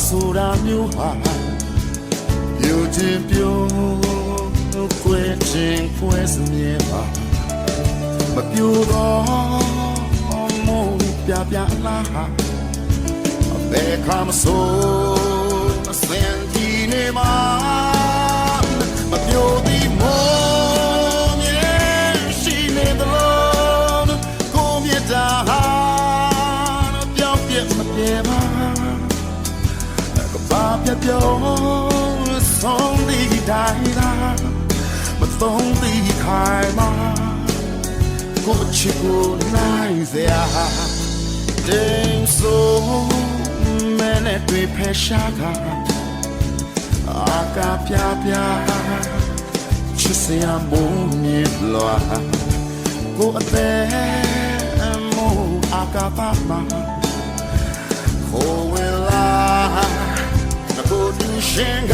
ဆိုတာမျိုးဟာပြိုခြင်းပြုံးကွယ်ခြင်းဖွဲစမြဲပါမပြိုတော့မို့ပြပြလားဟာဘယ်ခါမဆိုအစင်ဒီနေမှာမပြိုသည်မို့မြဲရှိနေသလုံးကိုမြတ်တာဟာပြောင်းပြမပြေပါဘာပြပြောဆုံးသည့်တိုင်းသာမသုံးသည့်ခိုင်မှာကိုချစ်ကိုနိုင်စရာတင်းဆိုမဲနဲ့တွေ့ဖက်ရှာကအာကပြပြချစ်စရာမိုးမြင်လွာကိုအသက်မိုးအာကပါမှာကိုဝဲလာကိုတူရှင်က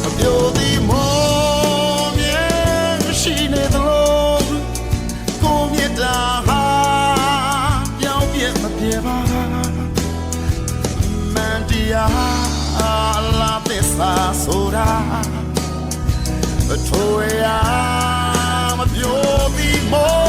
မပြောသည်မို့မြဲရှိနေသလိုကိုမြတ်တာဟာပြောင်းပြမပြေပါမန်တရားလာသစ္စာဆိုတာအထိုးရမပြောသည်မို့